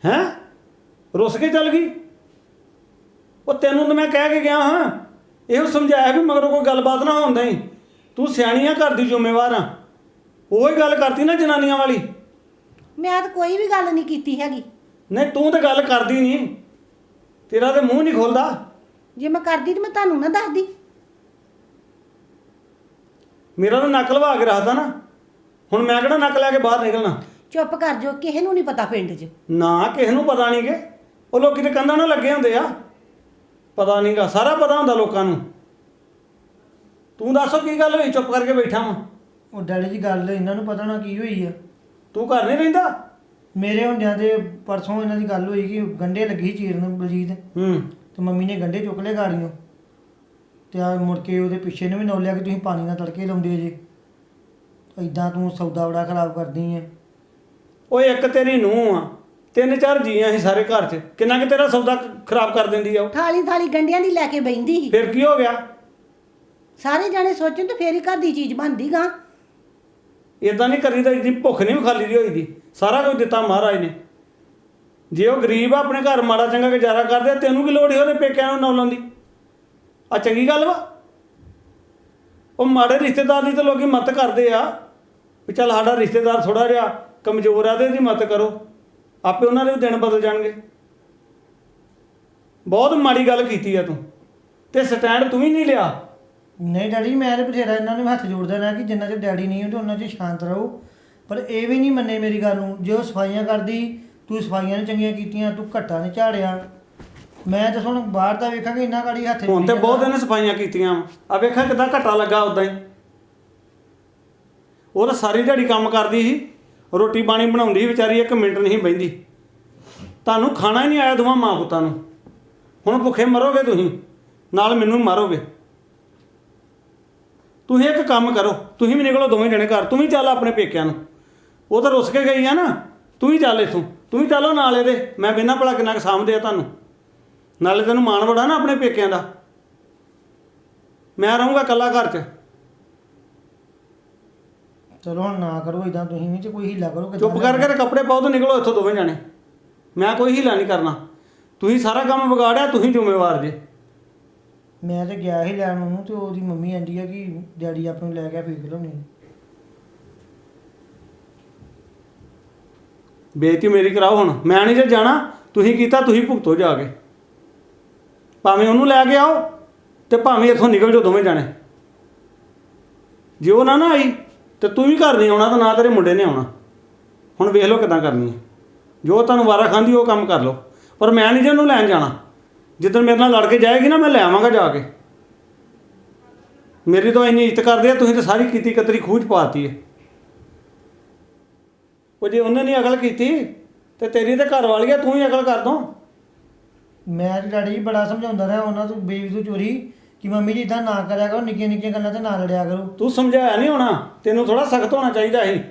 हैं रुस के चल गई? वो तेनों तो मैं कह के गया हाँ, यो समझाया भी मगरों कोई गलबात ना होंदा ही। तू सियाणी आ, घर दी जिम्मेवार हाँ। वही गल करती ना जनानियां वाली। मैं तो कोई भी गल नहीं कीती हैगी। नहीं तू तो गल करदी नहीं, तेरा तो मूँह नहीं खोलदा। जे मैं करदी तो मैं ਤੁਹਾਨੂੰ ना दसदी। मेरा तो नक लवा के रखता ना, हुण मैं किहड़ा नक लैके बाहर निकलना। चुप कर जो, किसी नूं नहीं पता पिंड 'च। ना किसी नूं पता नहीं कि वो लोग तो कंधां नाल लगे हुंदे आ, पता नहीं गा, सारा पता हुंदा लोकां नूं। तू दसो की गल होई, चुप करके बैठा वां। ਉਹ ਡੈਡੀ ਜੀ ਗੱਲ ਇਹਨਾਂ ਨੂੰ ਪਤਾ ਨਾ ਕੀ ਹੋਈ ਆ। तू घर नहीं रहिंदा? ਮੇਰੇ ਹੁੰਦਿਆਂ ਦੇ ਪਰਸੋਂ ਇਹਨਾਂ ਦੀ ਗੱਲ ਹੋਈ ਕਿ ਗੰਢੇ ਲੱਗੀ ਚੀਰਨ ਬਲਜੀਤ ਤੇ ਮੰਮੀ ਨੇ ਗੰਢੇ ਚੁੱਕ ਲਏ ਗਾੜੀਆਂ ਤੇ ਆ ਮੁੜ ਕੇ ਉਹਦੇ ਪਿੱਛੇ ਨੂੰ ਵੀ ਨੌਲਿਆ ਕਿ ਤੁਸੀਂ ਪਾਣੀ ਨਾਲ ਤੜਕੇ ਲਾਉਂਦੇ ਜੇ, ਇਦਾਂ ਤੂੰ ਸੌਦਾ ਬੜਾ ਖਰਾਬ ਕਰਦੀ ਆ। ओए एक तेरी नूंह आ, 3-4 जीआं ही सारे घर च, किन्ना कि तेरा सौदा खराब कर देंदी आ। ਥਾਲੀ ਥਾਲੀ ਗੰਢਿਆਂ ਦੀ ਲੈ ਕੇ ਬੈਂਦੀ ਸੀ। फिर की हो गया? ਸਾਰੇ ਜਾਣੇ ਸੋਚਣ ਤੇ ਫੇਰ ਹੀ ਘਰ ਦੀ ਚੀਜ਼ ਬਣਦੀ ਗਾ। इदां नहीं करीदा, इतनी भुख नहीं खाली दी होई दी, सारा कुछ दिता महाराज ने। जे वो गरीब आ, अपने घर माड़ा चंगा गुजारा करदे, तेनों की लोड़ है ਉਹਦੇ पेकिਆਂ ਨੂੰ ਨੌ ਲਾਉਂਦੀ? आ चंगी गल वा? ਉਹ ਮਾੜੇ ਰਿਸ਼ਤੇਦਾਰ ਦੀ ਤਾਂ ਲੋਕੀ ਮਤ ਕਰਦੇ ਆ ਵੀ ਚੱਲ ਸਾਡਾ ਰਿਸ਼ਤੇਦਾਰ ਥੋੜਾ ਜਿਹਾ ਕਮਜ਼ੋਰ ਆ ਤੇ ਇਹਦੀ ਮਤ ਕਰੋ, ਆਪੇ ਉਹਨਾਂ ਦੇ ਵੀ ਦਿਨ ਬਦਲ ਜਾਣਗੇ। ਬਹੁਤ ਮਾੜੀ ਗੱਲ ਕੀਤੀ ਆ ਤੂੰ, ਤੇ ਸਟੈਂਡ ਤੂੰ ਵੀ ਨਹੀਂ ਲਿਆ। ਨਹੀਂ ਡੈਡੀ ਮੈਂ ਤੇ ਬਥੇਰਾ ਇਹਨਾਂ ਨੂੰ ਹੱਥ ਜੋੜਦਾ ਨਾ ਕਿ ਜਿੰਨਾ ਚਿਰ ਡੈਡੀ ਨਹੀਂ ਹੁੰਦੇ ਉਹਨਾਂ ਚਿਰ ਸ਼ਾਂਤ ਰਹੋ, ਪਰ ਇਹ ਵੀ ਨਹੀਂ ਮੰਨੇ ਮੇਰੀ ਗੱਲ ਨੂੰ। ਜੇ ਉਹ ਸਫਾਈਆਂ ਕਰਦੀ, ਤੂੰ ਸਫਾਈਆਂ ਨੇ ਚੰਗੀਆਂ ਕੀਤੀਆਂ, ਤੂੰ ਘੱਟਾ ਨਹੀਂ ਝਾੜਿਆ। ਮੈਂ ਤਾਂ ਹੁਣ ਬਾਹਰ ਦਾ ਵੇਖਾਂ ਕਿ ਇਹਨਾਂ ਗਾੜੀ ਹੱਥ ਹੁਣ ਤੇ ਬਹੁਤ ਇਹਨੇ ਸਫਾਈਆਂ ਕੀਤੀਆਂ ਆ, ਵੇਖਾਂ ਕਿੱਦਾਂ ਘੱਟਾ ਲੱਗਾ ਉਦਾਂ ਹੀ। ਉਹ ਤਾਂ ਸਾਰੀ ਦਿਹਾੜੀ ਕੰਮ ਕਰਦੀ ਸੀ, ਰੋਟੀ ਪਾਣੀ ਬਣਾਉਂਦੀ ਸੀ ਵਿਚਾਰੀ, 1 ਮਿੰਟ ਨਹੀਂ ਬਹਿੰਦੀ। ਤੁਹਾਨੂੰ ਖਾਣਾ ਹੀ ਨਹੀਂ ਆਇਆ ਦੋਵਾਂ ਮਾਂ ਪੁੱਤਾਂ ਨੂੰ, ਹੁਣ ਭੁੱਖੇ ਮਰੋਗੇ ਤੁਸੀਂ, ਨਾਲ ਮੈਨੂੰ ਮਾਰੋਗੇ। ਤੁਸੀਂ ਇੱਕ ਕੰਮ ਕਰੋ, ਤੁਸੀਂ ਵੀ ਨਿਕਲੋ ਦੋਵੇਂ ਜਣੇ ਘਰ, ਤੂੰ ਵੀ ਚੱਲ ਆਪਣੇ ਪੇਕਿਆਂ ਨੂੰ। ਉਹ ਤਾਂ ਰੁੱਸ ਕੇ ਗਈ ਆ ਨਾ, ਤੂੰ ਵੀ ਚੱਲ ਇੱਥੋਂ, ਤੂੰ ਵੀ ਚੱਲੋ ਨਾਲ ਇਹਦੇ। ਮੈਂ ਬਿਨਾਂ ਭਲਾ ਕਿੰਨਾ ਕੁ ਸਾਂਭਦੇ ਆ ਤੁਹਾਨੂੰ, ਨਾਲੇ ਤੈਨੂੰ ਮਾਣ ਬੜਾ ਨਾ ਆਪਣੇ ਪੇਕਿਆਂ ਦਾ। ਮੈਂ ਰਹੂੰਗਾ ਇਕੱਲਾ ਘਰ 'ਚ। ਚਲੋ ਹੁਣ ਨਾ ਕਰੋ ਇਦਾਂ, ਤੁਸੀਂ ਵੀ ਤੇ ਕੋਈ ਹੀਲਾ ਕਰੋ। ਚੁੱਪ ਕਰਕੇ ਤੇ ਕੱਪੜੇ ਪਾਓ ਤੇ ਨਿਕਲੋ ਇੱਥੋਂ ਦੋਵੇਂ ਜਾਣੇ। ਮੈਂ ਕੋਈ ਹੀਲਾ ਨਹੀਂ ਕਰਨਾ, ਤੁਸੀਂ ਸਾਰਾ ਕੰਮ ਵਿਗਾੜਿਆ, ਤੁਸੀਂ ਜ਼ਿੰਮੇਵਾਰ ਜੇ। ਮੈਂ ਤੇ ਗਿਆ ਹੀ ਲੈਣ ਉਹਨੂੰ ਤੇ ਉਹਦੀ ਮੰਮੀ ਆਂਦੀ ਆ ਕਿ ਡੈਡੀ ਆਪ ਨੂੰ ਲੈ ਕੇ ਫੇਕ ਲਾਉਣੀ। ਬੇਇੱਜ਼ਤੀ ਮੇਰੀ ਕਰਾਓ ਹੁਣ, ਮੈਂ ਨਹੀਂ ਜੇ ਜਾਣਾ। ਤੁਸੀਂ ਕੀਤਾ, ਤੁਸੀਂ ਭੁਗਤੋ ਜਾ ਕੇ। ਭਾਵੇਂ ਉਹਨੂੰ ਲੈ ਕੇ ਆਓ ਤੇ ਭਾਵੇਂ ਇੱਥੋਂ ਨਿਕਲ ਜਾਓ ਦੋਵੇਂ ਜਾਣੇ। ਜੇ ਉਹ ਨਾ ਆਈ ਤੇ ਤੂੰ ਵੀ ਘਰ ਨਹੀਂ ਆਉਣਾ, ਤਾਂ ਨਾ ਤੇਰੇ ਮੁੰਡੇ ਨੇ ਆਉਣਾ। ਹੁਣ ਵੇਖ ਲਓ ਕਿੱਦਾਂ ਕਰਨੀ ਹੈ, ਜੋ ਤੁਹਾਨੂੰ ਵਾਰਾ ਖਾਂਦੀ ਉਹ ਕੰਮ ਕਰ ਲਓ, ਪਰ ਮੈਂ ਨਹੀਂ ਜੇ ਉਹਨੂੰ ਲੈਣ ਜਾਣਾ। ਜਿੱਦਣ ਮੇਰੇ ਨਾਲ ਲੜ ਕੇ ਜਾਏਗੀ ਨਾ, ਮੈਂ ਲੈ ਆਵਾਂਗਾ ਜਾ ਕੇ। ਮੇਰੀ ਤਾਂ ਇੰਨੀ ਇੱਜ਼ਤ ਕਰਦੇ ਆ, ਤੁਸੀਂ ਤਾਂ ਸਾਰੀ ਕੀਤੀ ਕਤਰੀ ਖੂਹ 'ਚ ਪਾਤੀ ਹੈ। ਉਹ ਜੇ ਉਹਨੇ ਨਹੀਂ ਅਕਲ ਕੀਤੀ ਤੇ ਤੇਰੀ ਤਾਂ ਘਰ ਵਾਲੀ ਆ, ਤੂੰ ਹੀ ਅਕਲ ਕਰ ਦੋ। ਮੈਂ ਡੈਡੀ ਜੀ ਬੜਾ ਸਮਝਾਉਂਦਾ ਰਿਹਾ ਉਹਨਾਂ ਤੋਂ ਬੇਵਜੂ ਚੋਰੀ ਕਿ ਮੰਮੀ ਜੀ ਇਦਾਂ ਨਾ ਕਰਿਆ ਕਰੋ, ਨਿੱਕੀਆਂ ਨਿੱਕੀਆਂ ਗੱਲਾਂ ਤੇ ਨਾ ਲੜਿਆ ਕਰੋ। ਤੂੰ ਸਮਝਾਇਆ ਨਹੀਂ ਹੋਣਾ, ਤੈਨੂੰ ਥੋੜਾ ਸਖਤ ਹੋਣਾ ਚਾਹੀਦਾ ਸੀ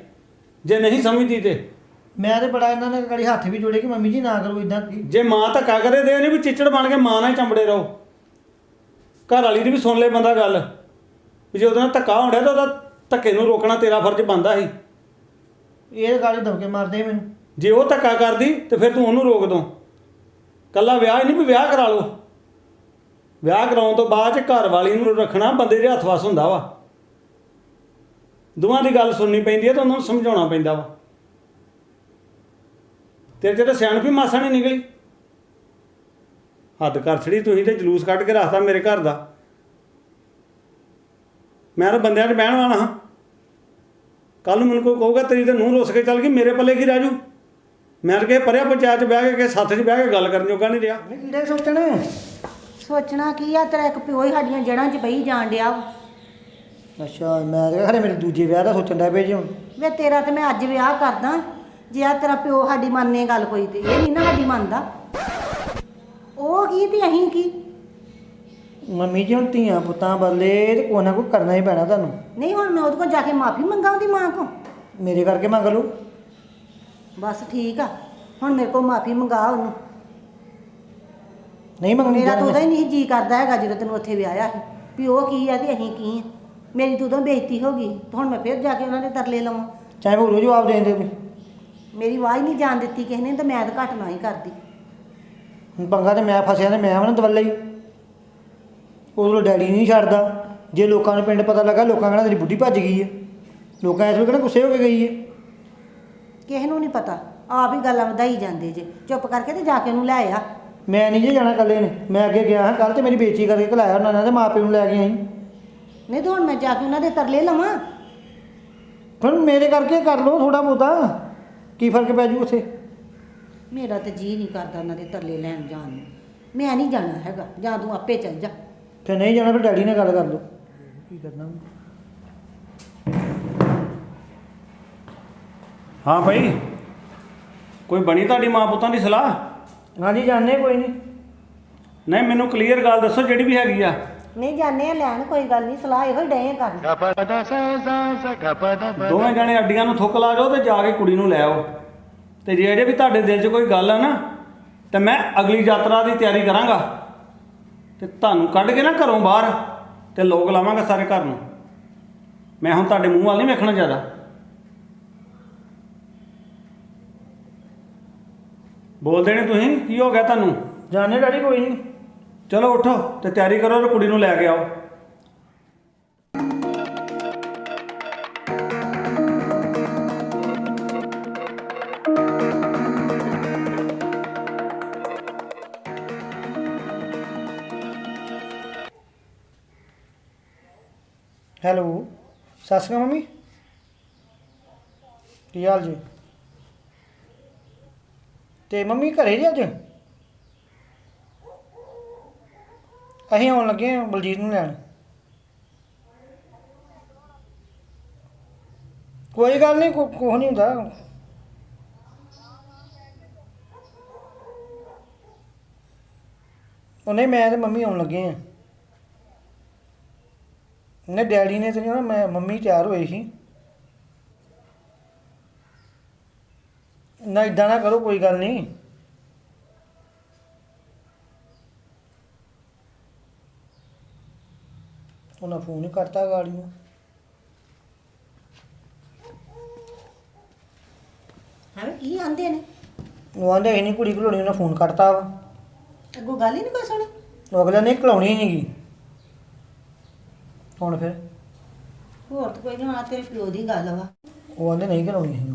ਜੇ ਨਹੀਂ ਸਮਝਦੀ ਤੇ। ਮੈਂ ਤੇ ਬੜਾ ਇਹਨਾਂ ਨੇ ਗਾੜੀ ਹੱਥ ਵੀ ਜੋੜੇ ਕਿ ਮੰਮੀ ਜੀ ਨਾ ਕਰੋ ਇਦਾਂ। ਜੇ ਮਾਂ ਧੱਕਾ ਕਰੇ ਤੇ ਨਹੀਂ ਵੀ ਚਿੱਚੜ ਬਣ ਕੇ ਮਾਂ ਨਾਲ ਹੀ ਚੰਬੜੇ ਰਹੋ। ਘਰ ਵਾਲੀ ਦੀ ਵੀ ਸੁਣ ਲੈ ਬੰਦਾ ਗੱਲ, ਵੀ ਜੇ ਉਹਦੇ ਨਾਲ ਧੱਕਾ ਹੋਣ ਡਿਆ ਤਾਂ ਉਹਦਾ ਧੱਕੇ ਨੂੰ ਰੋਕਣਾ ਤੇਰਾ ਫਰਜ਼ ਬਣਦਾ ਸੀ। ਇਹ ਗਾੜੀ ਦਬਕੇ ਮਾਰਦੇ ਮੈਨੂੰ। ਜੇ ਉਹ ਧੱਕਾ ਕਰਦੀ ਤੇ ਫਿਰ ਤੂੰ ਉਹਨੂੰ ਰੋਕ ਦੋ। ਕੱਲਾ ਵਿਆਹ ਹੀ ਨਹੀਂ ਵੀ ਵਿਆਹ ਕਰਾ ਲਓ, ਵਿਆਹ ਕਰਾਉਣ ਤੋਂ ਬਾਅਦ 'ਚ ਘਰ ਵਾਲੀ ਨੂੰ ਰੱਖਣਾ ਬੰਦੇ ਦੇ ਹੱਥ ਵਸ ਹੁੰਦਾ ਵਾ। ਦੋਵਾਂ ਦੀ ਗੱਲ ਸੁਣਨੀ ਪੈਂਦੀ ਹੈ ਤੇ ਉਹਨਾਂ ਨੂੰ ਸਮਝਾਉਣਾ ਪੈਂਦਾ ਵਾ। ਤੇਰੇ 'ਚ ਤਾਂ ਸਿਆਣਪ ਵੀ ਮਾਸਾ ਨਹੀਂ ਨਿਕਲੀ, ਹੱਦ ਕਰ ਛੜੀ ਤੁਸੀਂ ਤੇ ਜਲੂਸ ਕੱਢ ਕੇ ਰੱਖਤਾ ਮੇਰੇ ਘਰ ਦਾ। ਮੈਂ ਤਾਂ ਬੰਦਿਆਂ 'ਚ ਬਹਿਣ ਵਾਲਾ ਹਾਂ, ਕੱਲ ਨੂੰ ਮੈਨੂੰ ਕੋਈ ਕਹੂਗਾ ਤੇਰੀ ਤਾਂ ਨੂੰਹ ਰੁੱਸ ਕੇ ਚੱਲ ਗਈ, ਮੇਰੇ ਪੱਲੇ ਕੀ ਰਹਿ ਜੂ। ਮੈਂ ਤਾਂ ਕਿਸੇ ਪਰਿਆ ਪੰਚਾਇਤ 'ਚ ਬਹਿ ਕੇ ਸੱਥ 'ਚ ਬਹਿ ਕੇ ਗੱਲ ਕਰਨ ਜੋਗਾ ਨਹੀਂ ਰਿਹਾ। ਕਿਹੜੇ ਸੋਚਣ ਸੋਚਣਾ ਕੀ ਆ, ਤੇਰਾ ਇੱਕ ਪਿਓ ਹੀ ਸਾਡੀਆਂ ਜੜ੍ਹਾਂ 'ਚ ਬਹੀ ਜਾਣ ਡਿਆ ਵਾ। ਅੱਛਾ ਮੈਂ ਕਿਹਾ ਖਰੇ ਮੇਰੇ ਦੂਜੇ ਵਿਆਹ ਦਾ ਸੋਚਣ ਡਿਆ ਪਏ ਜੀ ਹੁਣ। ਵੇ ਤੇਰਾ ਤੇ ਮੈਂ ਅੱਜ ਵਿਆਹ ਕਰਦਾ, ਜੇ ਆ ਤੇਰਾ ਪਿਓ ਸਾਡੀ ਮੰਨੇ ਗੱਲ ਕੋਈ ਤੇ ਇਹ ਨਹੀਂ ਨਾ ਸਾਡੀ ਮੰਨਦਾ। ਉਹ ਕੀ ਤੇ ਅਸੀਂ ਕੀ। ਮੰਮੀ ਜੀ ਹੁਣ ਧੀਆਂ ਪੁੱਤਾਂ ਬਦਲੇ ਤੇ ਕੋਈ ਨਾ ਕੋਈ ਕਰਨਾ ਹੀ ਪੈਣਾ ਤੁਹਾਨੂੰ। ਨਹੀਂ ਹੁਣ ਮੈਂ ਉਹਦੇ ਕੋਲ ਜਾ ਕੇ ਮਾਫੀ ਮੰਗਾ ਉਹਦੀ ਮਾਂ ਕੋਲ। ਮੇਰੇ ਕਰਕੇ ਮੰਗ ਲਓ। ਬਸ ਠੀਕ ਆ, ਹੁਣ ਮੇਰੇ ਕੋਲ ਮਾਫੀ ਮੰਗਾ ਉਹਨੂੰ। ਨਹੀਂ ਮੰਗਣੀ ਮੇਰਾ ਤਾਂ ਉਹਦਾ ਹੀ ਨਹੀਂ ਜੀ ਕਰਦਾ ਹੈਗਾ ਜਦੋਂ ਤੈਨੂੰ ਉੱਥੇ ਵਿਆਹਿਆ ਸੀ ਵੀ ਉਹ ਕੀ ਆ ਤੇ ਅਸੀਂ ਕੀ ਆ। ਮੇਰੀ ਤਾਂ ਉਦੋਂ ਬੇਇੱਜ਼ਤੀ ਹੋ ਗਈ, ਹੁਣ ਮੈਂ ਫਿਰ ਜਾ ਕੇ ਉਹਨਾਂ ਦੇ ਤਰਲੇ ਲਵਾਂ। ਚਾਹੇ ਉਹ ਜਵਾਬ ਦੇ ਦਿੰਦੇ ਮੇਰੀ ਆਵਾਜ਼ ਨਹੀਂ ਜਾਣ ਦਿੱਤੀ ਕਿਸੇ ਨੇ, ਤਾਂ ਮੈਂ ਤਾਂ ਘੱਟ ਨਾ ਹੀ ਕਰਦੀ। ਹੁਣ ਪੰਗਾ ਤੇ ਮੈਂ ਫਸਿਆ ਤੇ ਮੈਂ ਵੀ ਨਾ ਦਵੱਲੇ ਹੀ। ਉਦੋਂ ਡੈਡੀ ਨਹੀਂ ਛੱਡਦਾ। ਜੇ ਲੋਕਾਂ ਨੂੰ ਪਿੰਡ ਪਤਾ ਲੱਗਾ, ਲੋਕਾਂ ਕਹਿਣਾ ਤੇਰੀ ਬੁੱਢੀ ਭੱਜ ਗਈ ਹੈ। ਲੋਕਾਂ ਇਸ ਵੇਲੇ ਕਹਿਣਾ ਗੁੱਸੇ ਹੋ ਕੇ ਗਈ ਹੈ। ਕਿਸੇ ਨੂੰ ਨਹੀਂ ਪਤਾ, ਆਪ ਹੀ ਗੱਲਾਂ ਵਧਾਈ ਜਾਂਦੇ ਜੇ। ਚੁੱਪ ਕਰਕੇ ਤੇ ਜਾ ਕੇ ਉਹਨੂੰ ਲੈ ਆ। ਮੈਂ ਨਹੀਂ ਜੇ ਜਾਣਾ ਇਕੱਲੇ ਨੇ। ਮੈਂ ਅੱਗੇ ਗਿਆ ਹਾਂ ਕੱਲ੍ਹ, ਤੇ ਮੇਰੀ ਬੇਇੱਜ਼ਤੀ ਕਰਕੇ ਘਲਾਇਆ ਉਹਨਾਂ ਨੇ, ਤੇ ਮਾਂ ਪਿਓ ਨੂੰ ਲੈ ਕੇ ਆਈ। ਨਹੀਂ ਤਾਂ ਹੁਣ ਮੈਂ ਜਾ ਕੇ ਉਹਨਾਂ ਦੇ ਤਰਲੇ ਲਵਾਂ। ਫਿਰ ਮੇਰੇ ਕਰਕੇ ਕਰ ਲਓ ਥੋੜ੍ਹਾ ਬਹੁਤਾ, ਕੀ ਫਰਕ ਪੈ ਜੂ ਉੱਥੇ। ਮੇਰਾ ਤਾਂ ਜੀ ਨਹੀਂ ਕਰਦਾ ਉਹਨਾਂ ਦੇ ਤਰਲੇ ਲੈਣ ਜਾਣ ਨੂੰ। ਮੈਂ ਨਹੀਂ ਜਾਣਾ ਹੈਗਾ, ਜਾਂ ਤੂੰ ਆਪੇ ਚੱਲ ਜਾ। ਫਿਰ ਨਹੀਂ ਜਾਣਾ, ਫਿਰ ਡੈਡੀ ਨਾਲ ਗੱਲ ਕਰ ਲਓ ਕੀ ਕਰਨਾ। ਹਾਂ ਭਾਈ, ਕੋਈ ਬਣੀ ਤੁਹਾਡੀ ਮਾਂ ਪੁੱਤਾਂ ਦੀ ਸਲਾਹ? ਹਾਂਜੀ ਜਾਣੇ ਕੋਈ ਨਹੀਂ। ਨਹੀਂ, ਮੈਨੂੰ ਕਲੀਅਰ ਗੱਲ ਦੱਸੋ ਜਿਹੜੀ ਵੀ ਹੈਗੀ ਆ। ਨਹੀਂ ਜਾਣੇ ਆ ਲੈਣ, ਕੋਈ ਗੱਲ ਨਹੀਂ, ਸਲਾਹ ਇਹੋ ਹੀ ਡਏ ਕਰਨ। ਦੋਵੇਂ ਜਣੇ ਅੱਡੀਆਂ ਨੂੰ ਥੁੱਕ ਲਾ ਜਾਓ ਤੇ ਜਾ ਕੇ ਕੁੜੀ ਨੂੰ ਲੈ ਆਓ। ਤੇ ਜਿਹੜੇ ਵੀ ਤੁਹਾਡੇ ਦਿਲ 'ਚ ਕੋਈ ਗੱਲ ਆ ਨਾ, ਤੇ ਮੈਂ ਅਗਲੀ ਯਾਤਰਾ ਦੀ ਤਿਆਰੀ ਕਰਾਂਗਾ ਤੇ ਤੁਹਾਨੂੰ ਕੱਢ ਕੇ ਨਾ ਘਰੋਂ ਬਾਹਰ ਤੇ ਲੋਕ ਲਾਵਾਂਗਾ ਸਾਰੇ ਘਰ ਨੂੰ। ਮੈਂ ਹੁਣ ਤੁਹਾਡੇ ਮੂੰਹ ਵੱਲ ਨਹੀਂ ਵੇਖਣਾ ਜ਼ਿਆਦਾ। ਬੋਲਦੇ ਨੇ ਤੁਸੀਂ, ਕੀ ਹੋ ਗਿਆ ਤੁਹਾਨੂੰ? ਜਾਣੇ ਡੈਡੀ ਕੋਈ ਨਹੀਂ। ਚਲੋ ਉੱਠੋ ਤੇ ਤਿਆਰੀ ਕਰੋ ਤੇ ਕੁੜੀ ਨੂੰ ਲੈ ਕੇ ਆਓ। ਹੈਲੋ, ਸਤਿ ਸ਼੍ਰੀ ਅਕਾਲ ਮੰਮੀ, ਕੀ ਹਾਲ ਜੀ? ਤੇ ਮੰਮੀ ਘਰੇ ਜੀ ਅੱਜ? ਅਸੀਂ ਆਉਣ ਲੱਗੇ ਹਾਂ ਬਲਜੀਤ ਨੂੰ ਲੈਣ। ਕੋਈ ਗੱਲ ਨਹੀਂ, ਕੁਛ ਨਹੀਂ ਹੁੰਦਾ। ਉਹਨੇ ਮੈਂ ਤੇ ਮੰਮੀ ਆਉਣ ਲੱਗੇ ਹਾਂ। ਨੇ ਡੈਡੀ ਨੇ ਤੇ ਨਾ, ਮੈਂ ਮੰਮੀ ਤਿਆਰ ਹੋਈ ਸੀ ਨਾ। ਇਦਾਂ ਨਾ ਕਰੋ, ਕੋਈ ਗੱਲ ਨਹੀਂ। ਉਹਨਾਂ ਫੋਨ ਹੀ ਕਰਤਾ ਗਾੜੀ ਨੂੰ। ਹਾਂ, ਕੀ ਆਂਦੇ ਨੇ? ਉਹ ਆਂਦੇ ਸੀ ਨਹੀਂ ਕੁੜੀ ਘਲਾਉਣੀ, ਉਹਨਾਂ ਫੋਨ ਕਰਤਾ ਵਾ। ਅੱਗੋਂ ਗੱਲ ਹੀ ਨਹੀਂ ਕੋਈ ਸੁਣੀ। ਉਹ ਅਗਲੇ ਨੇ ਘਲਾਉਣੀ ਨਹੀਂ ਗੀ। ਹੁਣ ਫਿਰ ਹੋਰ ਤਾਂ ਕੋਈ ਨਹੀਂ ਹੋਣਾ, ਤੇਰੇ ਪਿਓ ਦੀ ਗੱਲ ਵਾ। ਉਹ ਆਂਦੇ ਨਹੀਂ ਘਲਾਉਣੀ ਸੀ।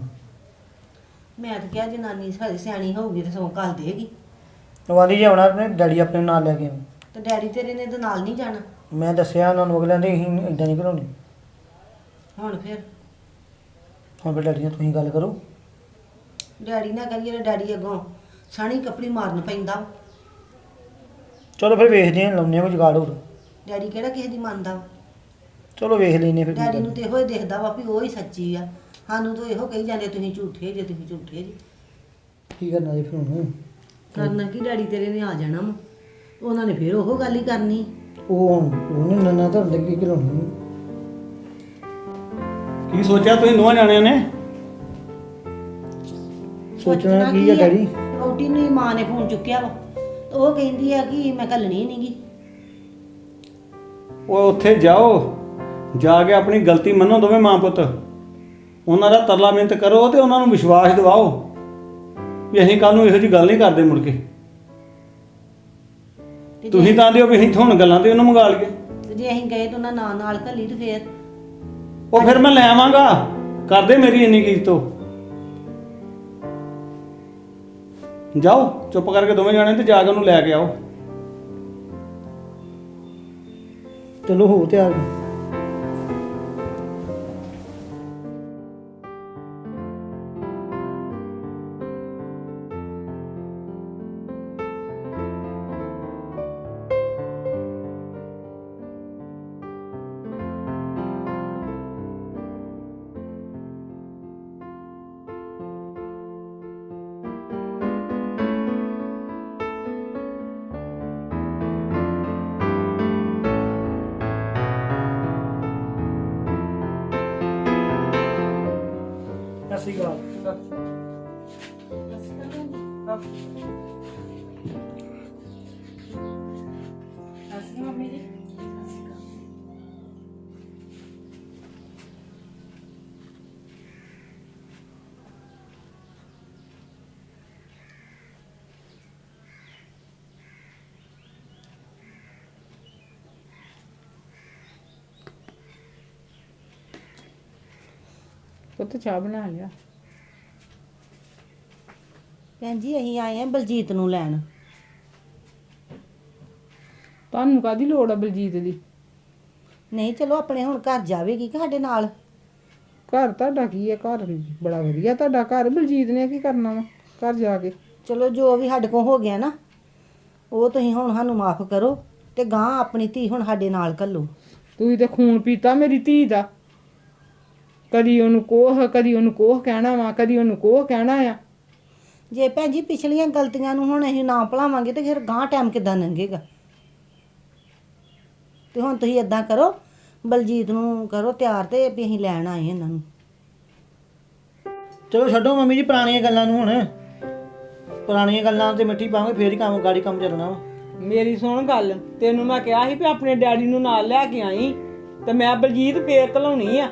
ਮੈਂ ਤਾਂ ਕਿਹਾ ਜਨਾਨੀ ਸਾਡੀ ਸਿਆਣੀ ਹੋਊਗੀ ਤੇ ਸਗੋਂ ਘੱਲ ਦੇਗੀ। ਉਹ ਆਂਦੀ ਜੇ ਆਉਣਾ ਆਪਣੇ ਡੈਡੀ ਆਪਣੇ ਨਾਲ ਲੈ ਕੇ ਆਉਂ। ਤੇ ਡੈਡੀ ਤੇਰੇ ਨੇ ਤਾਂ ਨਾਲ ਨਹੀਂ ਜਾਣਾ। ਮੈਂ ਦੱਸਿਆ ਉਹਨਾਂ ਨੂੰ, ਅਗਲੇ ਨੇ ਅਸੀਂ ਇਦਾਂ ਨਹੀਂ ਘਲਾਉਣੀ। ਹੁਣ ਫਿਰ ਡੈਡੀ ਨਾਲ ਤੁਸੀਂ ਗੱਲ ਕਰੋ। ਡੈਡੀ ਨਾਲ ਕਰੀਏ, ਡੈਡੀ ਅੱਗੋਂ ਸਾਣੀ ਕੱਪੜੀ ਮਾਰਨ ਪੈਂਦਾ। ਚਲੋ ਫਿਰ ਵੇਖਦੇ ਹਾਂ, ਲਾਉਂਦੇ ਹਾਂ ਕੋਈ ਜੁਗਾੜ ਹੋਰ। ਡੈਡੀ ਕਿਹੜਾ ਕਿਸੇ ਦੀ ਮੰਨਦਾ ਵਾ? ਚਲੋ ਵੇਖ ਲੈਨੇ ਫਿਰ। ਡੈਡੀ ਨੂੰ ਤੇ ਇਹੋ ਹੀ ਦਿਖਦਾ ਵਾ ਵੀ ਉਹ ਹੀ ਸੱਚੀ ਆ। ਸਾਨੂੰ ਤਾਂ ਇਹੋ ਕਹੀ ਜਾਂਦੇ ਤੁਸੀਂ ਝੂਠੇ ਜੇ, ਤੁਸੀਂ ਝੂਠੇ ਜੀ। ਕੀ ਕਰਨਾ ਜੀ ਫਿਰ ਹੁਣ? ਕਰਨਾ ਕੀ, ਡੈਡੀ ਤੇਰੇ ਨੇ ਆ ਜਾਣਾ ਵਾ, ਉਹਨਾਂ ਨੇ ਫਿਰ ਉਹ ਗੱਲ ਹੀ ਕਰਨੀ। ਉਹਨੇ ਨੰਨਾ ਧਰਨ ਦੇ ਕੀ ਘਲਾਉਣੀ। ਕੀ ਸੋਚਿਆ ਤੁਸੀਂ ਦੋਵਾਂ ਜਾਣਿਆਂ ਨੇ? ਸੋਚਣਾ ਕੀ ਹੈ ਡੈਡੀ? ਵਹੁਟੀ ਨੂੰ ਹੀ ਮਾਂ ਨੇ ਫੋਨ ਚੁੱਕਿਆ ਵਾ, ਤੇ ਉਹ ਕਹਿੰਦੀ ਆ ਕਿ ਮੈਂ ਘੱਲਣੀ ਨਹੀਂਗੀ। ਉਹ ਉੱਥੇ ਜਾਓ, ਜਾ ਕੇ ਆਪਣੀ ਗਲਤੀ ਮੰਨੋ ਦੋਵੇਂ ਮਾਂ ਪੁੱਤ। ਉਹਨਾਂ ਦਾ ਤਰਲਾ ਮਿਹਨਤ ਕਰੋ ਤੇ ਉਹਨਾਂ ਨੂੰ ਵਿਸ਼ਵਾਸ ਦਿਵਾਓ ਵੀ ਅਸੀਂ ਕੱਲ ਨੂੰ ਇਹੋ ਜਿਹੀ ਗੱਲ ਨਹੀਂ ਕਰਦੇ ਮੁੜ ਕੇ। ਤੁਸੀਂ ਤਾਂ ਆਂਦੇ ਹੋ ਵੀ ਅਸੀਂ ਹੁਣ ਗੱਲਾਂ ਤੇ ਉਹਨੂੰ ਮੰਗਾ ਲਈਏ। ਤੇ ਜੇ ਅਸੀਂ ਗਏ ਤਾਂ ਉਹਨਾਂ ਨਾਲ ਘੱਲੀ ਤੇ ਫੇਰ ਉਹ ਫਿਰ ਮੈਂ ਲੈ ਆਵਾਂਗਾ। ਕਰਦੇ ਮੇਰੀ ਇੰਨੀ ਕੀਮਤੋਂ। ਜਾਓ ਚੁੱਪ ਕਰਕੇ ਦੋਵੇਂ ਜਾਣੇ ਤੇ ਜਾ ਕੇ ਉਹਨੂੰ ਲੈ ਕੇ ਆਓ। ਚਲੋ ਹੋ ਤਿਆਰ। ਸਤਿ ਸ਼੍ਰੀ ਅਕਾਲ। ਮੰਮੀ ਜੀ ਪੁੱਤ ਚਾਹ ਬਣਾ ਲਿਆ। ਭੈਣ ਜੀ ਅਸੀਂ ਆਏ ਆ ਬਲਜੀਤ ਨੂੰ ਲੈਣ। ਤੁਹਾਨੂੰ ਕਾਦੀ ਲੋੜ ਆ ਬਲਜੀਤ ਦੀ? ਨਹੀਂ ਚਲੋ ਆਪਣੇ ਹੁਣ ਘਰ ਜਾਵੇਗੀ ਕਿ ਸਾਡੇ ਨਾਲ? ਘਰ ਤੁਹਾਡਾ ਕੀ ਹੈ? ਘਰ ਬੜਾ ਵਧੀਆ ਤੁਹਾਡਾ ਘਰ। ਬਲਜੀਤ ਨੇ ਕੀ ਕਰਨਾ ਵਾ ਘਰ ਜਾ ਕੇ? ਚਲੋ ਜੋ ਵੀ ਸਾਡੇ ਕੋਲ ਹੋ ਗਿਆ ਨਾ, ਉਹ ਤੁਸੀਂ ਹੁਣ ਸਾਨੂੰ ਮਾਫ ਕਰੋ ਤੇ ਗਾਂ ਆਪਣੀ ਧੀ ਹੁਣ ਸਾਡੇ ਨਾਲ ਘੱਲੋ। ਤੁਸੀਂ ਤੇ ਖੂਨ ਪੀਤਾ ਮੇਰੀ ਧੀ ਦਾ। ਕਦੀ ਉਹਨੂੰ ਕੋਹ ਕਹਿਣਾ ਵਾ, ਕਦੀ ਉਹਨੂੰ ਕੋਹ ਕਹਿਣਾ ਆ। ਜੇ ਭੈਣ ਜੀ ਪਿਛਲੀਆਂ ਗਲਤੀਆਂ ਨੂੰ ਹੁਣ ਅਸੀਂ ਨਾ ਭੁਲਾਵਾਂਗੇ ਤੇ ਫਿਰ ਗਾਂ ਟਾਈਮ ਕਿੱਦਾਂ ਲੰਘੇਗਾ? ਤੇ ਹੁਣ ਤੁਸੀਂ ਇਦਾਂ ਕਰੋ, ਬਲਜੀਤ ਨੂੰ ਕਰੋ ਤਿਆਰ ਤੇ ਵੀ ਅਸੀਂ ਲੈਣ ਆਏ ਇਹਨਾਂ ਨੂੰ। ਚਲੋ ਛੱਡੋ ਮੰਮੀ ਜੀ ਪੁਰਾਣੀਆਂ ਗੱਲਾਂ ਨੂੰ ਹੁਣ। ਪੁਰਾਣੀਆਂ ਗੱਲਾਂ ਤੇ ਮਿੱਟੀ ਪਾਵਾਂਗੇ ਫੇਰ ਹੀ ਗਾੜੀ ਕੰਮ ਚੱਲਣਾ ਵਾ। ਮੇਰੀ ਸੁਣ ਗੱਲ, ਤੈਨੂੰ ਮੈਂ ਕਿਹਾ ਸੀ ਵੀ ਆਪਣੇ ਡੈਡੀ ਨੂੰ ਨਾਲ ਲੈ ਕੇ ਆਈ ਤੇ ਮੈਂ ਬਲਜੀਤ ਫੇਰ ਘਲਾਉਣੀ ਆ।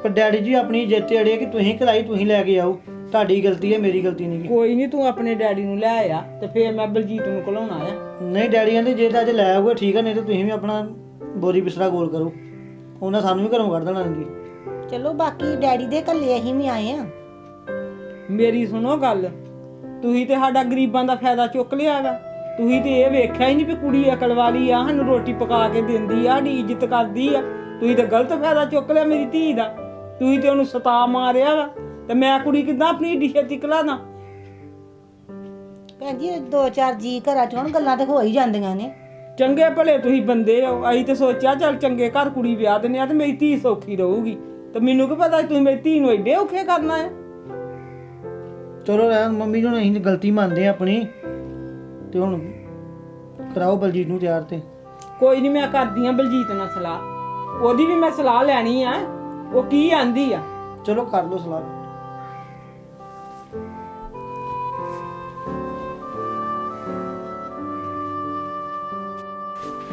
ਪਰ ਡੈਡੀ ਜੀ ਆਪਣੀ ਇੱਜ਼ਤ ਤੇ ਅੜੇ ਕਿ ਤੁਸੀਂ ਘਲਾਈ ਤੁਸੀਂ ਲੈ ਕੇ ਆਓ। ਤੁਹਾਡੀ ਗਲਤੀ ਹੈ, ਮੇਰੀ ਗਲਤੀ ਨਹੀਂ। ਕੋਈ ਨਹੀਂ, ਤੂੰ ਆਪਣੇ ਡੈਡੀ ਨੂੰ ਲੈ ਆ ਤੇ ਫੇਰ ਮੈਂ ਬਲਜੀਤ ਨੂੰ ਘਲਾਉਣਾ ਆ। ਨਹੀਂ ਡੈਡੀ ਕਹਿੰਦੇ ਜੇ ਤਾਂ ਅੱਜ ਲੈ ਆਊਗਾ ਠੀਕ ਹੈ, ਨਹੀਂ ਤਾਂ ਤੁਸੀਂ ਵੀ ਆਪਣਾ ਬੋਰੀ ਬਿਸਰਾ ਗੋਲ ਕਰੋ। ਉਹਨਾਂ ਸਾਨੂੰ ਵੀ ਘਰੋਂ ਕੱਢ ਦੇਣਾ ਜੀ। ਚਲੋ ਬਾਕੀ ਡੈਡੀ ਦੇ ਘੱਲੇ ਅਸੀਂ ਵੀ ਆਏ ਆ। ਮੇਰੀ ਸੁਣੋ ਗੱਲ, ਤੁਸੀਂ ਤੇ ਸਾਡਾ ਗਰੀਬਾਂ ਦਾ ਫਾਇਦਾ ਚੁੱਕ ਲਿਆ ਵਾ। ਤੁਸੀਂ ਤੇ ਇਹ ਵੇਖਿਆ ਹੀ ਨਹੀਂ ਵੀ ਕੁੜੀ ਅਕਲ ਵਾਲੀ ਆ, ਸਾਨੂੰ ਰੋਟੀ ਪਕਾ ਕੇ ਦਿੰਦੀ ਆ, ਸਾਡੀ ਇੱਜ਼ਤ ਕਰਦੀ ਆ। ਤੁਸੀਂ ਤੇ ਗਲਤ ਫਾਇਦਾ ਚੁੱਕ ਲਿਆ ਮੇਰੀ ਧੀ ਦਾ। ਤੁਸੀਂ ਤੇ ਉਹਨੂੰ ਸਤਾ ਮਾਰਿਆ ਵਾ ਤੇ ਮੈਂ ਕੁੜੀ ਕਿੱਦਾਂ ਆਪਣੀ ਏਡੀ ਛੇਤੀ ਘਲਾਦਾ? ਭੈਣ ਜੀ ਦੋ ਚਾਰ ਜੀ ਘਰਾਂ 'ਚ ਹੁਣ ਗੱਲਾਂ ਤੇ ਹੋ ਹੀ ਜਾਂਦੀਆਂ ਨੇ। ਚੰਗੇ ਭਲੇ ਤੁਸੀਂ ਬੰਦੇ ਹੋ। ਅਸੀਂ ਤੇ ਸੋਚਿਆ ਚੱਲ ਚੰਗੇ ਘਰ ਕੁੜੀ ਵਿਆਹ ਦਿੰਦੇ ਆ ਤੇ ਮੇਰੀ ਧੀ ਸੌਖੀ ਰਹੂਗੀ। ਤੇ ਮੈਨੂੰ ਕੀ ਪਤਾ ਤੁਸੀਂ ਮੇਰੀ ਧੀ ਨੂੰ ਏਡੇ ਔਖੇ ਕਰਨਾ ਹੈ। ਚਲੋ ਮੰਮੀ ਜੀ ਹੁਣ ਅਸੀਂ ਗਲਤੀ ਮੰਨਦੇ ਆ ਆਪਣੀ, ਤੇ ਹੁਣ ਕਰਾਓ ਬਲਜੀਤ ਨੂੰ ਤਿਆਰ। ਤੇ ਕੋਈ ਨਹੀਂ, ਮੈਂ ਕਰਦੀ ਆ ਬਲਜੀਤ ਨਾਲ ਸਲਾਹ। ਉਹਦੀ ਵੀ ਮੈਂ ਸਲਾਹ ਲੈਣੀ ਆ, ਉਹ ਕੀ ਆਂਦੀ ਆ। ਚਲੋ ਕਰ ਲਓ ਸਲਾਹ।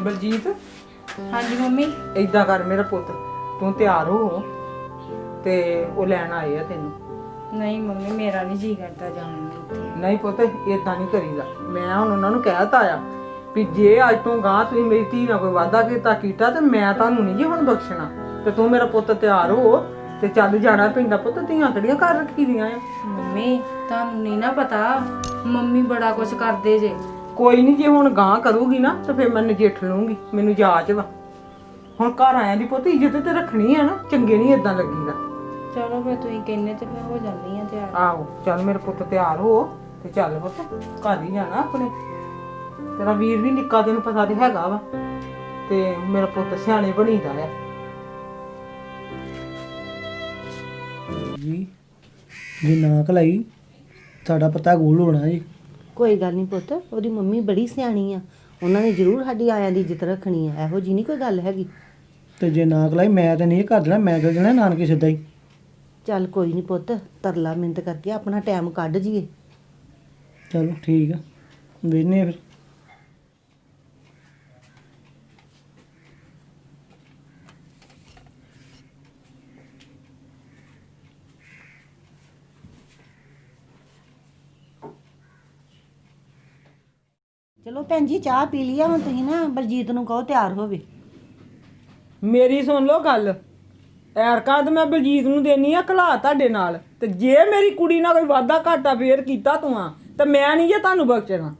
ਬਲਜੀਤ ਹਾਂਜੀ ਮੰਮੀ। ਏਦਾਂ ਕਰ ਮੇਰਾ ਪੁੱਤ, ਤੂੰ ਤਿਆਰ ਹੋ ਤੇ ਉਹ ਲੈਣ ਆਏ ਆ ਤੈਨੂੰ। ਨਹੀਂ ਮੰਮੀ, ਮੇਰਾ ਨਹੀਂ ਜੀ ਕਰਦਾ ਜਾਣ ਨੂੰ ਉੱਥੇ। ਨਹੀਂ ਪੁੱਤ, ਏਦਾਂ ਨਹੀਂ ਕਰੀਦਾ। ਮੈਂ ਹੁਣ ਉਹਨਾਂ ਨੂੰ ਕਹਿਤਾ ਆ ਵੀ ਜੇ ਅੱਜ ਤੋਂ ਗਾਂ ਤੁਸੀਂ ਮੇਰੀ ਧੀ ਨਾਲ ਕੋਈ ਵਾਅਦਾ ਕੀਤਾ ਤੇ ਮੈਂ ਤੁਹਾਨੂੰ ਨਹੀਂ ਜੀ ਹੁਣ ਬਖਸ਼ਣਾ। ਤੇ ਤੂੰ ਮੇਰਾ ਪੁੱਤ ਤਿਆਰ ਹੋ ਤੇ ਚੱਲ ਜਾਣਾ ਪੈਂਦਾ ਪੁੱਤ। ਧੀਆਂ ਕਿਹੜੀਆਂ ਘਰ ਰੱਖੀ ਦੀਆਂ ਆ। ਮੰਮੀ ਤੁਹਾਨੂੰ ਨਹੀਂ ਨਾ ਪਤਾ, ਮੰਮੀ ਬੜਾ ਕੁਝ ਕਰਦੇ ਜੇ। ਕੋਈ ਨਹੀਂ, ਜੇ ਹੁਣ ਗਾਂ ਕਰੂਗੀ ਨਾ ਤੇ ਫਿਰ ਮੈਂ ਨਜਿੱਠ ਲੂੰਗੀ। ਮੈਨੂੰ ਜਾਚ ਵਾ। ਹੁਣ ਘਰ ਆਇਆਂ ਦੀ ਪੁੱਤ ਇੱਜ਼ਤ ਤੇ ਰੱਖਣੀ ਆ ਨਾ, ਚੰਗੇ ਨਹੀਂ ਏਦਾਂ ਲੱਗੀਦਾ। ਚਲੋ ਫਿਰ ਤੁਸੀਂ ਕਹਿੰਨੇ ਤੇ ਫਿਰ ਹੋ ਜਾਂਦੀ ਆ ਤਿਆਰ। ਆਹੋ ਚੱਲ ਮੇਰੇ ਪੁੱਤ ਤਿਆਰ ਹੋ ਤੇ ਚੱਲ ਪੁੱਤ ਘਰ ਹੀ ਜਾਣਾ ਆਪਣੇ। ਤੇਰਾ ਵੀਰ ਵੀ ਨਿੱਕਾ, ਤੈਨੂੰ ਪਤਾ ਤੇ ਹੈਗਾ ਵਾ। ਤੇ ਮੇਰਾ ਪੁੱਤ ਸਿਆਣੇ ਬਣੀਦਾ ਆ। ਜੀ ਜੇ ਨਾ ਘਲਾਈ ਸਾਡਾ ਪਤਾ ਗੋਲ ਹੋਣਾ ਜੀ। ਕੋਈ ਗੱਲ ਨਹੀਂ ਪੁੱਤ, ਉਹਦੀ ਮੰਮੀ ਬੜੀ ਸਿਆਣੀ ਆ, ਉਹਨਾਂ ਨੇ ਜ਼ਰੂਰ ਸਾਡੀ ਆਇਆਂ ਦੀ ਇੱਜ਼ਤ ਰੱਖਣੀ ਆ। ਇਹੋ ਜੀ ਨਹੀਂ ਕੋਈ ਗੱਲ ਹੈਗੀ। ਤੇ ਜੇ ਨਾ ਘਲਾਈ ਮੈਂ ਤਾਂ ਨਹੀਂ ਘਰ ਦੇਣਾ, ਮੈਂ ਚਲ ਜਾਣਾ ਨਾਨਕੇ ਸਿੱਧਾ ਹੀ। ਚੱਲ ਕੋਈ ਨਹੀਂ ਪੁੱਤ, ਤਰਲਾ ਮਿੰਤ ਕਰਕੇ ਆਪਣਾ ਟਾਈਮ ਕੱਢ ਜੀਏ। ਚਲੋ ਠੀਕ ਆ, ਵੇਖਨੇ ਆ ਫਿਰ। ਚਲੋ ਭੈਣ ਜੀ ਚਾਹ ਪੀ ਲਿਆ, ਹੁਣ ਤੁਸੀਂ ਨਾ ਬਲਜੀਤ ਨੂੰ ਕਹੋ ਤਿਆਰ ਹੋਵੇ। ਮੇਰੀ ਸੁਣ ਲਓ ਗੱਲ, ਐਰਕਾਂ ਤੇ ਮੈਂ ਬਲਜੀਤ ਨੂੰ ਦੇਣੀ ਆ ਘਲਾ ਤੁਹਾਡੇ ਨਾਲ। ਤੇ ਜੇ ਮੇਰੀ ਕੁੜੀ ਨਾਲ ਕੋਈ ਵਾਧਾ ਘਾਟਾ ਫੇਰ ਕੀਤਾ ਤੂੰ ਤੇ ਮੈਂ ਨਹੀਂ ਜੇ ਤੁਹਾਨੂੰ ਬਖਸ਼ਣਾ।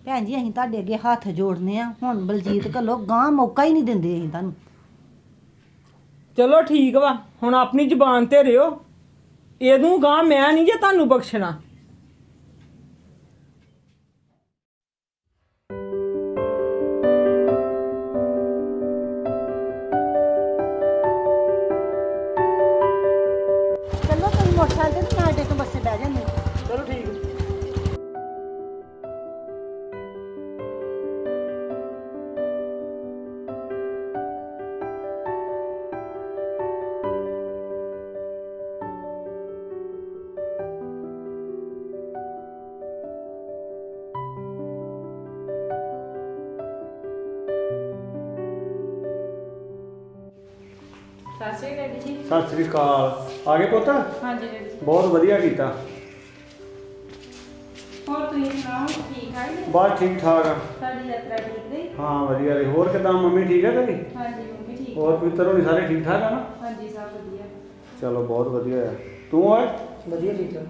ਭੈਣ ਜੀ ਅਸੀਂ ਤੁਹਾਡੇ ਅੱਗੇ ਹੱਥ ਜੋੜਨੇ ਆ, ਹੁਣ ਬਲਜੀਤ ਘੱਲੋ, ਗਾਂ ਮੌਕਾ ਹੀ ਨਹੀਂ ਦਿੰਦੇ ਅਸੀਂ ਤੁਹਾਨੂੰ। ਚਲੋ ਠੀਕ ਵਾ, ਹੁਣ ਆਪਣੀ ਜ਼ੁਬਾਨ ਤੇ ਰਿਓ। ਇਹਨੂੰ ਗਾਂ ਮੈਂ ਨਹੀਂ ਜੇ ਤੁਹਾਨੂੰ ਬਖਸ਼ਣਾ। ਚਲੋ ਤੁਸੀਂ ਮੋਟਰਸਾਈਕਲ ਤੇ ਮੈਂ ਅੱਡੇ ਤੋਂ ਬੱਸੇ ਬਹਿ ਜਾਂਦੀ ਹਾਂ। ਚਲੋ ਠੀਕ ਆ। ਸਤਿ ਸ਼੍ਰੀ ਅਕਾਲ ਜੀ। ਸਤਿ ਸ੍ਰੀ ਅਕਾਲ। ਆ ਗਏ ਪੁੱਤ? ਹਾਂਜੀ ਡੈਡੀ ਜੀ। ਬਹੁਤ ਵਧੀਆ ਕੀਤਾ। ਹੋਰ ਤੁਸੀਂ ਸੁਣਾਓ, ਠੀਕ ਠਾਕ ਜੀ? ਬਸ ਠੀਕ ਠਾਕ ਆ। ਸਾਡੀ ਯਾਤਰਾ ਠੀਕ ਰਹੀ? ਹਾਂ ਵਧੀਆ ਰਹੀ। ਹੋਰ ਕਿਦਾਂ ਮੰਮੀ ਠੀਕ ਹੈ ਤੇਰੀ? ਹਾਂਜੀ ਮੰਮੀ ਠੀਕ। ਹੋਰ ਪੁੱਤਰ ਹੋਣੀ ਸਾਰੇ ਠੀਕ ਠਾਕ ਆ ਨਾ? ਹਾਂਜੀ ਸਭ ਵਧੀਆ। ਚਲੋ ਬਹੁਤ ਵਧੀਆ ਆ। ਤੂੰ ਓਏ, ਵਧੀਆ ਠੀਕ ਠਾਕ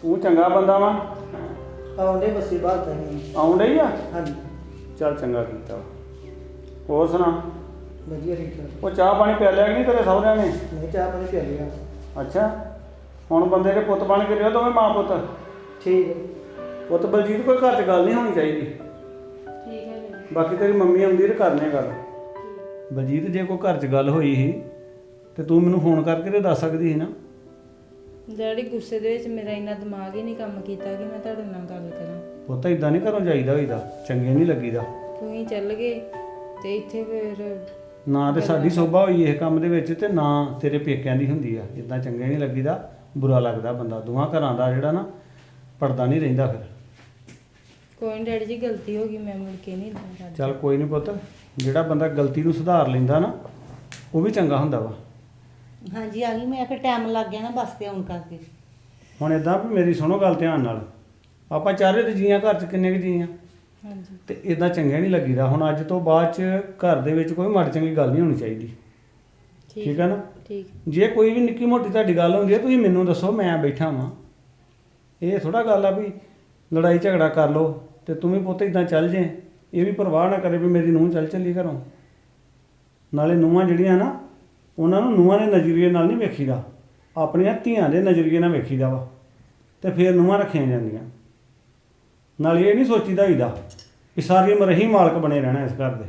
ਤੂੰ ਚੰਗਾ ਬੰਦਾ ਵਾ, ਆਉਂਦੇ ਬੱਸੇ ਬਾਹਰ ਤਾਂ ਹੀ ਆਉਣ ਡਈ ਆ। ਹਾਂਜੀ ਚੱਲ ਚੰਗਾ ਕੀਤਾ। ਹੋਰ ਸੁਣਾ, ਵਧੀਆ ਠੀਕ ਠਾਕ ਉਹ ਚਾਹ ਪਾਣੀ ਪਿਆ ਲਿਆ ਕਿ ਨਹੀਂ ਤੇਰੇ ਸਹੁਰਿਆਂ ਨੇ? ਨਹੀਂ ਚਾਹ ਪਾਣੀ ਪਿਆ ਲਿਆ ਅੱਛਾ, ਹੁਣ ਬੰਦੇ ਦੇ ਪੁੱਤ ਬਣ ਕੇ ਰਿਹਾ ਦੋਵੇਂ ਮਾਂ ਪੁੱਤ। ਠੀਕ ਹੈ ਪੁੱਤ ਬਲਜੀਤ, ਕੋਈ ਘਰ 'ਚ ਗੱਲ ਨਹੀਂ ਹੋਣੀ ਚਾਹੀਦੀ। ਠੀਕ ਹੈ ਜੀ। ਬਾਕੀ ਤੇਰੀ ਮੰਮੀ ਆਉਂਦੀ ਤੇ ਕਰਨੇ ਗੱਲ। ਬਲਜੀਤ, ਜੇ ਕੋਈ ਘਰ 'ਚ ਗੱਲ ਹੋਈ ਸੀ ਤੇ ਤੂੰ ਮੈਨੂੰ ਫੋਨ ਕਰਕੇ ਤੇ ਦੱਸ ਸਕਦੀ ਸੀ ਨਾ। ਡੈਡੀ ਗੁੱਸੇ ਦੇ ਵਿੱਚ ਮੇਰਾ ਇੰਨਾ ਦਿਮਾਗ ਹੀ ਨਹੀਂ ਕੰਮ ਕੀਤਾ ਕਿ ਮੈਂ ਤੁਹਾਡੇ ਨਾਲ ਗੱਲ ਕਰਾਂ। ਪੁੱਤ ਇਦਾਂ ਨਹੀਂ ਘਰੋਂ ਜਾਈਦਾ ਹੋਈਦਾ, ਚੰਗੇ ਨਹੀਂ ਲੱਗੀਦਾ। ਤੁਸੀਂ ਚੱਲ ਗਏ ਤੇ ਇੱਥੇ ਫਿਰ ਨਾ ਤੇ ਸਾਡੀ ਸੋਭਾ ਹੋਈ ਇਸ ਕੰਮ ਦੇ ਵਿੱਚ ਤੇ ਨਾ ਤੇਰੇ ਪੇਕਿਆਂ ਦੀ ਹੁੰਦੀ ਆ। ਇਦਾਂ ਚੰਗੇ ਨਹੀਂ ਲੱਗੀਦਾ, ਬੁਰਾ ਲੱਗਦਾ ਬੰਦਾ। ਦੋਹਾਂ ਘਰਾਂ ਦਾ ਜਿਹੜਾ ਨਾ ਪਰਦਾ ਨਹੀਂ ਰਹਿੰਦਾ ਫਿਰ। ਕੋਈ ਨੀ ਡੈਡੀ ਜੀ, ਗਲਤੀ ਹੋ ਗਈ, ਮੈਂ ਮੁੜ ਕੇ ਨਹੀਂ ਇਦਾਂ ਕਰਦੀ। ਚੱਲ ਕੋਈ ਨਹੀਂ ਪੁੱਤ, ਜਿਹੜਾ ਬੰਦਾ ਗਲਤੀ ਨੂੰ ਸੁਧਾਰ ਲੈਂਦਾ ਨਾ ਉਹ ਵੀ ਚੰਗਾ ਹੁੰਦਾ ਵਾ। ਹਾਂਜੀ ਆ ਗਈ ਮੈਂ, ਫਿਰ ਟਾਈਮ ਲੱਗ ਗਿਆ ਨਾ ਬੱਸ ਤੇ ਆਉਣ ਕਰਕੇ। ਹੁਣ ਇਦਾਂ ਵੀ ਮੇਰੀ ਸੁਣੋ ਗੱਲ ਧਿਆਨ ਨਾਲ, ਆਪਾਂ ਚਾਰੇ ਤੇ ਜੀਆਂ ਘਰ 'ਚ ਕਿੰਨੇ ਕੁ ਜੀ ਆ, ਹਾਂਜੀ ਤੇ ਇਦਾਂ ਚੰਗੇ ਨਹੀਂ ਲੱਗੀਦਾ। ਹੁਣ ਅੱਜ ਤੋਂ ਬਾਅਦ 'ਚ ਘਰ ਦੇ ਵਿੱਚ ਕੋਈ ਮਾੜੀ ਚੰਗੀ ਗੱਲ ਨਹੀਂ ਹੋਣੀ ਚਾਹੀਦੀ। ਠੀਕ ਹੈ ਨਾ? ਠੀਕ। ਜੇ ਕੋਈ ਵੀ ਨਿੱਕੀ ਮੋਟੀ ਤੁਹਾਡੀ ਗੱਲ ਹੁੰਦੀ ਹੈ ਤੁਸੀਂ ਮੈਨੂੰ ਦੱਸੋ, ਮੈਂ ਬੈਠਾ ਵਾਂ। ਇਹ ਥੋੜਾ ਗੱਲ ਆ ਵੀ ਲੜਾਈ ਝਗੜਾ ਕਰ ਲਓ ਤੇ ਤੂੰ ਵੀ ਪੁੱਤ ਇਦਾਂ ਚੱਲ ਜੇ। ਇਹ ਵੀ ਪਰਵਾਹ ਨਾ ਕਰੇ ਵੀ ਮੇਰੀ ਨੂੰਹ ਚੱਲ ਚੱਲੀ ਘਰੋਂ। ਨਾਲੇ ਨੂੰਹਾਂ ਜਿਹੜੀਆਂ ਨਾ, ਉਹਨਾਂ ਨੂੰ ਨੂੰਹਾਂ ਦੇ ਨਜ਼ਰੀਏ ਨਾਲ ਨਹੀਂ ਵੇਖੀਦਾ, ਆਪਣੀਆਂ ਧੀਆਂ ਦੇ ਨਜ਼ਰੀਏ ਨਾਲ ਵੇਖੀਦਾ ਵਾ, ਤੇ ਫਿਰ ਨੂੰਹਾਂ ਰੱਖੀਆਂ ਜਾਂਦੀਆਂ। ਨਾਲ ਇਹ ਨਹੀਂ ਸੋਚੀਦਾ ਹੋਈਦਾ ਕਿ ਸਾਰੀ ਉਮਰ ਹੀ ਮਾਲਕ ਬਣੇ ਰਹਿਣਾ ਇਸ ਘਰ ਦੇ।